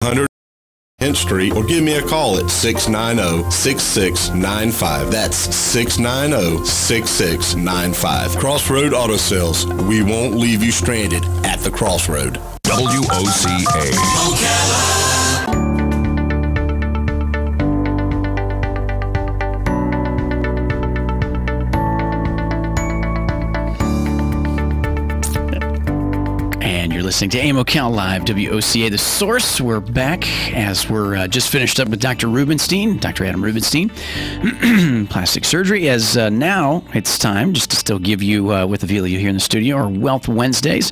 100 Hint Street, or give me a call at 690-6695. That's 690-6695. Crossroad Auto Sales. We won't leave you stranded at the crossroad. WOCA. Ocala. You're listening to AM Ocala Live, WOCA, The Source. We're back as we're just finished up with Dr. Rubenstein, Dr. Adam Rubenstein, plastic surgery. As now it's time just to still give you, with Elvelio here in the studio, our Wealth Wednesdays,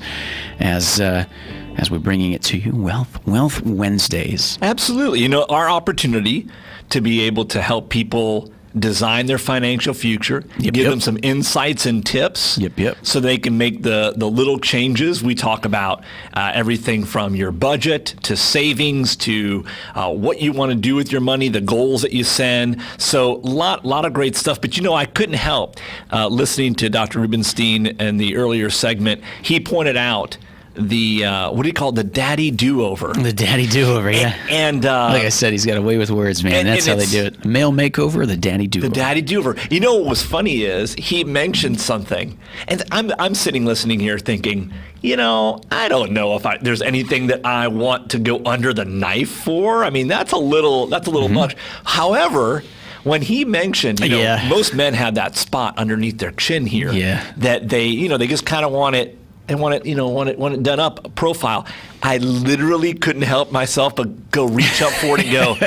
as we're bringing it to you, Wealth Wednesdays. Absolutely. You know, our opportunity to be able to help people design their financial future, give them some insights and tips so they can make the little changes. We talk about everything from your budget to savings to what you want to do with your money, the goals that you set. So a lot of great stuff. But, you know, I couldn't help listening to Dr. Rubenstein in the earlier segment. He pointed out the what do you call it? The daddy do-over. The daddy do-over, yeah. And like I said, he's got a way with words, man. That's how they do it. Male makeover, the daddy do-over. The daddy do-over. You know what was funny is he mentioned something, and I'm sitting listening here thinking, you know, I don't know if there's anything that I want to go under the knife for. I mean, that's a little much. However, when he mentioned, you know, most men have that spot underneath their chin here that they just kind of want it. And want it done up, a profile. I literally couldn't help myself but go reach up for it and go,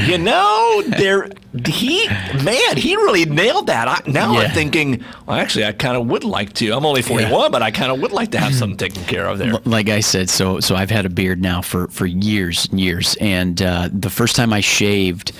you know, he really nailed that. I'm thinking, well, actually, I kind of would like to. I'm only 41, but I kind of would like to have something taken care of there. Like I said, so I've had a beard now for years and years, and the first time I shaved,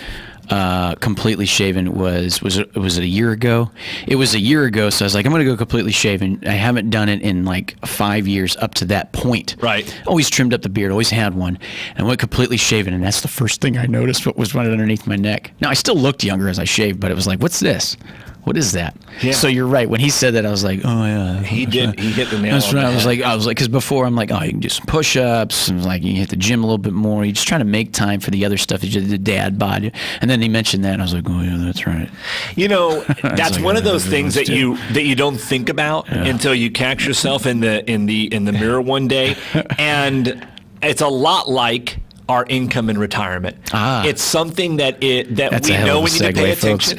completely shaven was it a year ago? It was a year ago, so I was like, I'm going to go completely shaven. I haven't done it in like 5 years up to that point. Right. Always trimmed up the beard, always had one. And I went completely shaven, and that's the first thing I noticed, what was running underneath my neck. Now, I still looked younger as I shaved, but it was like, what's this? What is that? Yeah. So you're right. When he said that, I was like, oh yeah. He hit the nail. That's right. I was like, because before I'm like, oh, you can do some push-ups, and like you can hit the gym a little bit more. You're just trying to make time for the other stuff, the dad bod. And then he mentioned that, and I was like, oh yeah, that's right. You know, that's like, one of those things that you don't think about until you catch yourself in the mirror one day, and it's a lot like our income in retirement. It's something that we know we need to pay attention.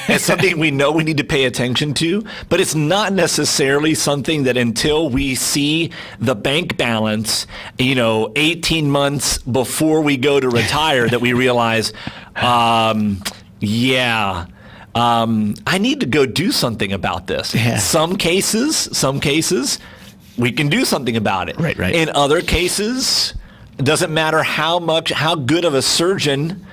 It's something we know we need to pay attention to, but it's not necessarily something that until we see the bank balance, 18 months before we go to retire, that we realize, I need to go do something about this. Yeah. Some cases, we can do something about it. Right. In other cases, it doesn't matter how good of a surgeon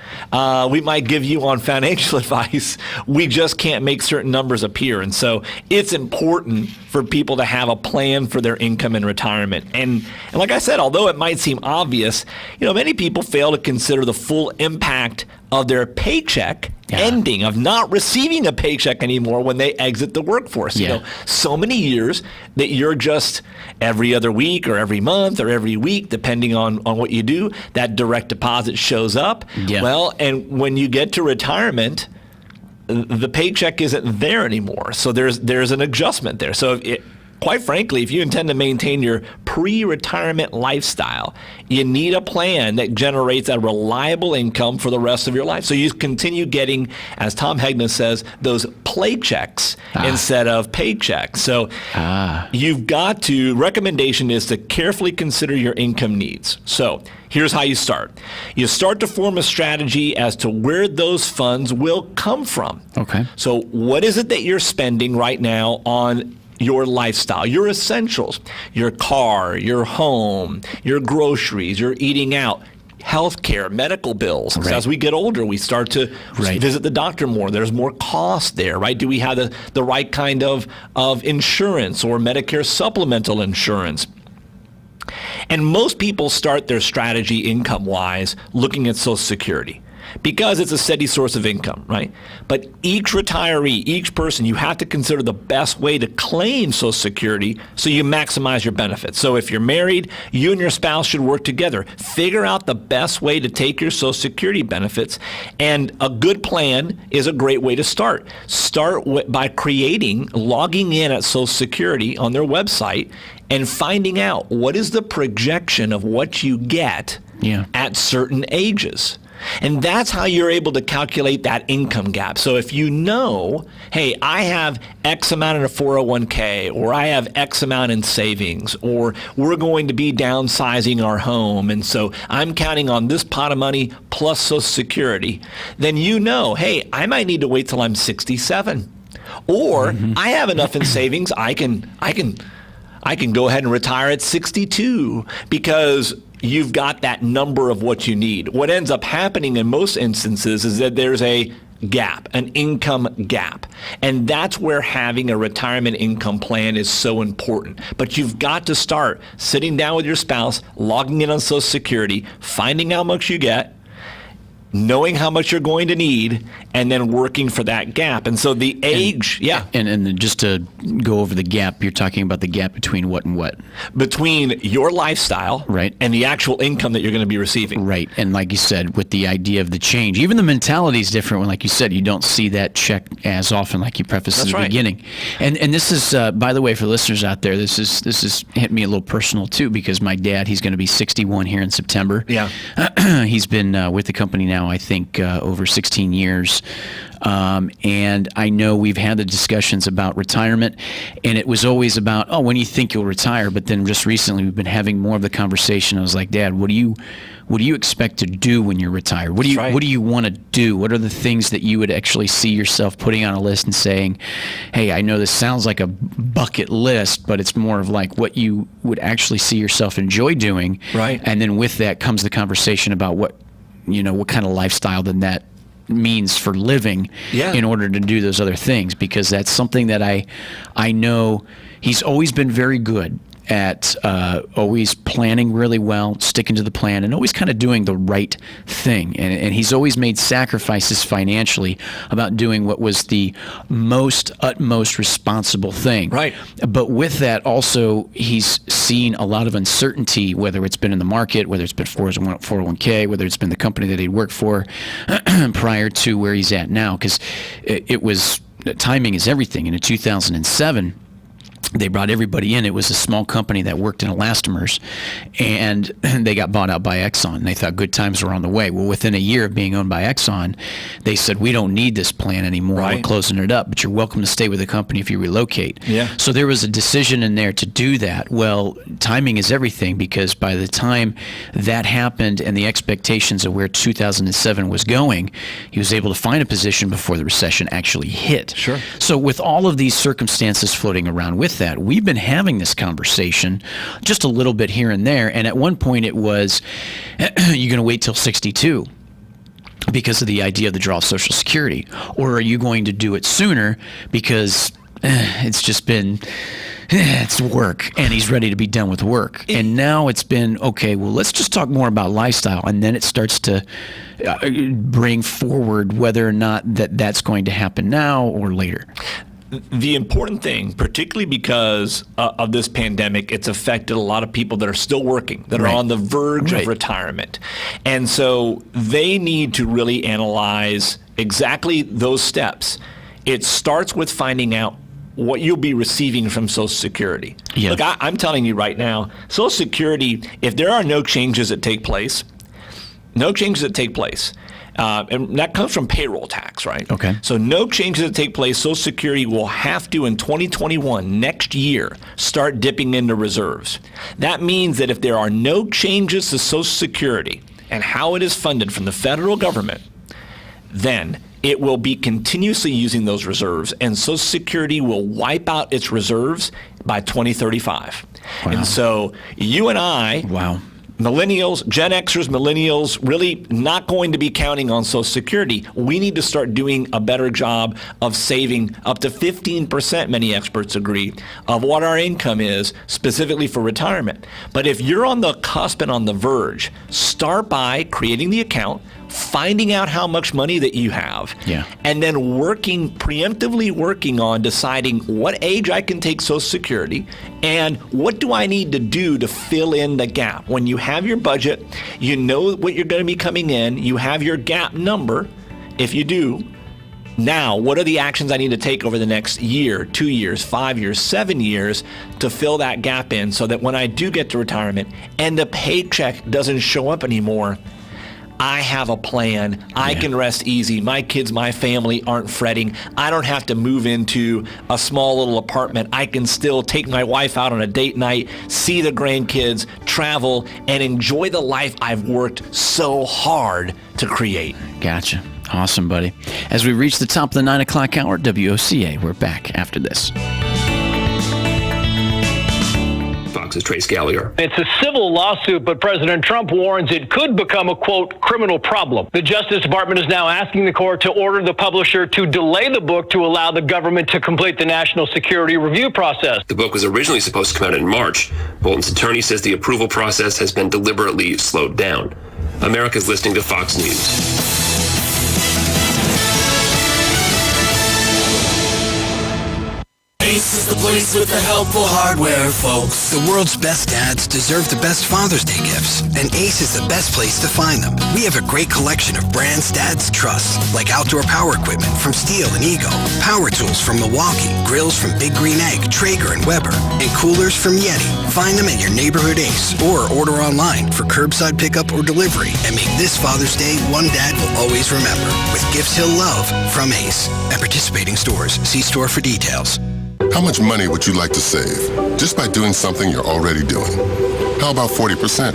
we might give you on financial advice. We just can't make certain numbers appear. And so it's important for people to have a plan for their income in retirement. And like I said, although it might seem obvious, many people fail to consider the full impact of their paycheck ending, of not receiving a paycheck anymore when they exit the workforce. So many years that you're just every other week or every month or every week, depending on what you do, that direct deposit shows up. Well, and when you get to retirement, the paycheck isn't there anymore. So there's an adjustment there. So quite frankly, if you intend to maintain your pre-retirement lifestyle, you need a plan that generates a reliable income for the rest of your life. So you continue getting, as Tom Hegna says, those playchecks instead of paychecks. So recommendation is to carefully consider your income needs. So here's how you start. You start to form a strategy as to where those funds will come from. Okay. So what is it that you're spending right now on your lifestyle, your essentials, your car, your home, your groceries, your eating out, healthcare, medical bills. Right. As we get older, we start to visit the doctor more. There's more cost there, right? Do we have the right kind of insurance or Medicare supplemental insurance? And most people start their strategy income-wise looking at Social Security. because it's a steady source of income, right? But each retiree, each person, you have to consider the best way to claim Social Security so you maximize your benefits. So if you're married, you and your spouse should work together. Figure out the best way to take your Social Security benefits, and a good plan is a great way to start. Start by logging in at Social Security on their website and finding out what is the projection of what you get at certain ages. And that's how you're able to calculate that income gap. So if you know, hey, I have X amount in a 401k, or I have X amount in savings, or we're going to be downsizing our home, and so I'm counting on this pot of money plus Social Security, then you know, hey, I might need to wait till I'm 67. Or I have enough in savings, I can go ahead and retire at 62, because you've got that number of what you need. What ends up happening in most instances is that there's a gap, an income gap. And that's where having a retirement income plan is so important. But you've got to start sitting down with your spouse, logging in on Social Security, finding out how much you get, knowing how much you're going to need, and then working for that gap. And so the age, And just to go over the gap, you're talking about the gap between what and what? Between your lifestyle and the actual income that you're going to be receiving. Right. And like you said, with the idea of the change, even the mentality is different when, like you said, you don't see that check as often, like you prefaced at the beginning. And this is, by the way, for listeners out there, this is hit me a little personal too, because my dad, he's going to be 61 here in September. Yeah. He's been with the company now, I think, over 16 years. And I know we've had the discussions about retirement, and it was always about, when do you think you'll retire? But then just recently we've been having more of the conversation. I was like, Dad, what do you expect to do when you're retired? What do you want to do? What are the things that you would actually see yourself putting on a list and saying, hey, I know this sounds like a bucket list, but it's more of like what you would actually see yourself enjoy doing. Right. And then with that comes the conversation about what kind of lifestyle then that means for living in order to do those other things, because that's something that I know he's always been very good at, always planning really well, sticking to the plan, and always kind of doing the right thing. And he's always made sacrifices financially about doing what was the utmost responsible thing. Right. But with that also, he's seen a lot of uncertainty, whether it's been in the market, whether it's been 401k, whether it's been the company that he'd worked for prior to where he's at now, because it was, timing is everything. And in 2007, they brought everybody in. It was a small company that worked in elastomers, and they got bought out by Exxon. And they thought good times were on the way. Well, within a year of being owned by Exxon, they said, we don't need this plan anymore. We're closing it up, but you're welcome to stay with the company if you relocate. Yeah. So there was a decision in there to do that. Well, timing is everything, because by the time that happened and the expectations of where 2007 was going, he was able to find a position before the recession actually hit. Sure. So with all of these circumstances floating around with that, we've been having this conversation just a little bit here and there. And at one point it was, you're going to wait till 62 because of the idea of the draw of Social Security? Or are you going to do it sooner because it's just been, it's work, and he's ready to be done with work. And now it's been, okay, well, let's just talk more about lifestyle. And then it starts to bring forward whether or not that's going to happen now or later. The important thing, particularly because of this pandemic, it's affected a lot of people that are still working, that are on the verge of retirement. And so they need to really analyze exactly those steps. It starts with finding out what you'll be receiving from Social Security. Yeah. Look, I'm telling you right now, Social Security, if there are no changes that take place, and that comes from payroll tax, right? Okay. So no changes that take place, Social Security will have to, in 2021, next year, start dipping into reserves. That means that if there are no changes to Social Security and how it is funded from the federal government, then it will be continuously using those reserves, and Social Security will wipe out its reserves by 2035. Wow. And so you and I... Wow. millennials, Gen Xers, millennials, really not going to be counting on Social Security. We need to start doing a better job of saving up to 15%, many experts agree, of what our income is specifically for retirement. But if you're on the cusp and on the verge, start by creating the account, finding out how much money that you have, and then preemptively working on deciding what age I can take Social Security and what do I need to do to fill in the gap. When you have your budget, you know what you're going to be coming in, you have your gap number. If you do, now what are the actions I need to take over the next year, 2 years, 5 years, 7 years to fill that gap in so that when I do get to retirement and the paycheck doesn't show up anymore, I have a plan. I can rest easy. My kids, my family aren't fretting. I don't have to move into a small little apartment. I can still take my wife out on a date night, see the grandkids, travel, and enjoy the life I've worked so hard to create. Gotcha. Awesome, buddy. As we reach the top of the 9 o'clock hour, WOCA, we're back after this. Fox's Trace Gallagher. It's a civil lawsuit, but President Trump warns it could become a, quote, criminal problem. The Justice Department is now asking the court to order the publisher to delay the book to allow the government to complete the national security review process. The book was originally supposed to come out in March. Bolton's attorney says the approval process has been deliberately slowed down. America's listening to Fox News. Ace is the place with the helpful hardware, folks. The world's best dads deserve the best Father's Day gifts, and Ace is the best place to find them. We have a great collection of brands dads trust, like outdoor power equipment from Steel and Ego, power tools from Milwaukee, grills from Big Green Egg, Traeger, and Weber, and coolers from Yeti. Find them at your neighborhood Ace, or order online for curbside pickup or delivery, and make this Father's Day one dad will always remember, with gifts he'll love from Ace. At participating stores, see store for details. How much money would you like to save just by doing something you're already doing? How about 40%?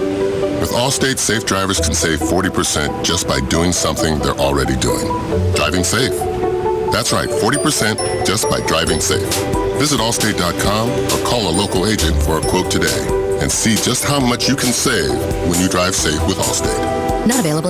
With Allstate, safe drivers can save 40% just by doing something they're already doing. Driving safe. That's right, 40% just by driving safe. Visit Allstate.com or call a local agent for a quote today and see just how much you can save when you drive safe with Allstate. Not available